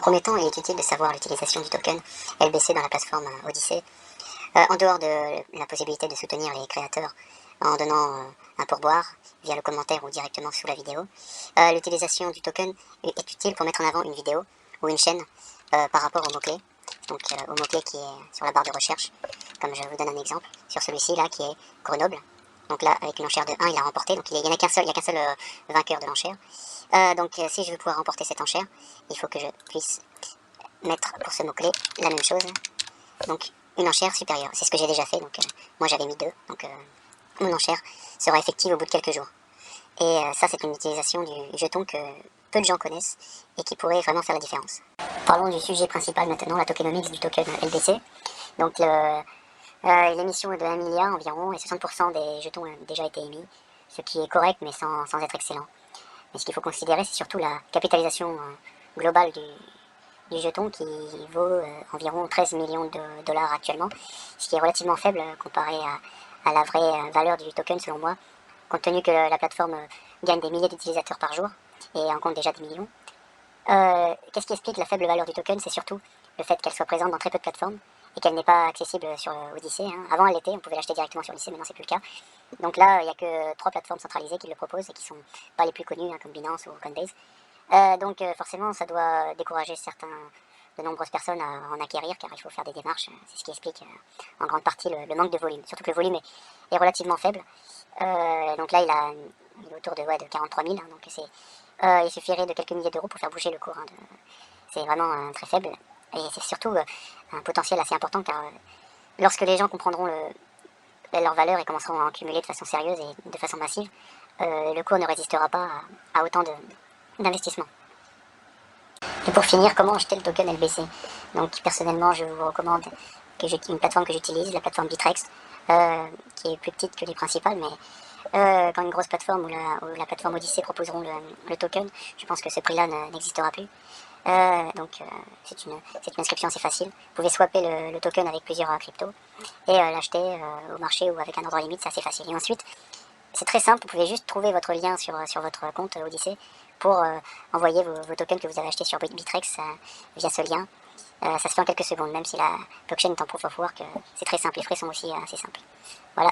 premier temps, il est utile de savoir l'utilisation du token LBC dans la plateforme Odyssey. En dehors de la possibilité de soutenir les créateurs en donnant un pourboire via le commentaire ou directement sous la vidéo, l'utilisation du token est utile pour mettre en avant une vidéo ou une chaîne par rapport au mot-clé. Donc au mot-clé qui est sur la barre de recherche, comme je vous donne un exemple, sur celui-ci là qui est Grenoble. Donc là, avec une enchère de 1, il a remporté, donc il n'y en a qu'un seul, vainqueur de l'enchère. Donc si je veux pouvoir remporter cette enchère, il faut que je puisse mettre pour ce mot-clé la même chose, donc une enchère supérieure. C'est ce que j'ai déjà fait, donc moi j'avais mis 2, donc mon enchère sera effective au bout de quelques jours. Et ça, c'est une utilisation du jeton que peu de gens connaissent et qui pourrait vraiment faire la différence. Parlons du sujet principal maintenant, la tokenomics du token LBC. Donc l'émission est de 1 milliard environ et 60% des jetons ont déjà été émis, ce qui est correct mais sans être excellent. Mais ce qu'il faut considérer, c'est surtout la capitalisation globale du jeton qui vaut environ 13 millions de dollars actuellement, ce qui est relativement faible comparé à la vraie valeur du token selon moi, compte tenu que la plateforme gagne des milliers d'utilisateurs par jour et en compte déjà des millions. Qu'est-ce qui explique la faible valeur du token? C'est surtout le fait qu'elle soit présente dans très peu de plateformes et qu'elle n'est pas accessible sur Odyssey. Avant elle l'était, on pouvait l'acheter directement sur Odyssey, maintenant c'est plus le cas. Donc là, il n'y a que 3 plateformes centralisées qui le proposent et qui sont pas les plus connues, comme Binance ou Coinbase. Donc forcément, ça doit décourager de nombreuses personnes à en acquérir, car il faut faire des démarches. C'est ce qui explique en grande partie le manque de volume. Surtout que le volume est relativement faible. Donc là, il est autour de 43 000. Donc il suffirait de quelques milliers d'euros pour faire bouger le cours. C'est vraiment très faible. Et c'est surtout un potentiel assez important, car lorsque les gens comprendront leur valeur et commenceront à en cumuler de façon sérieuse et de façon massive, le cours ne résistera pas à autant d'investissement. Et pour finir, comment acheter le token LBC? Donc personnellement, je vous recommande une plateforme que j'utilise, la plateforme Bittrex, qui est plus petite que les principales, mais quand une grosse plateforme ou la plateforme Odyssey proposeront le token, je pense que ce prix-là n'existera plus. C'est une inscription assez facile. Vous pouvez swapper le token avec plusieurs cryptos et l'acheter au marché ou avec un ordre limite, c'est assez facile. Et ensuite, c'est très simple, vous pouvez juste trouver votre lien sur votre compte Odyssey pour envoyer vos tokens que vous avez achetés sur Bittrex via ce lien. Ça se fait en quelques secondes, même si la blockchain est en proof of work, c'est très simple, les frais sont aussi assez simples. Voilà.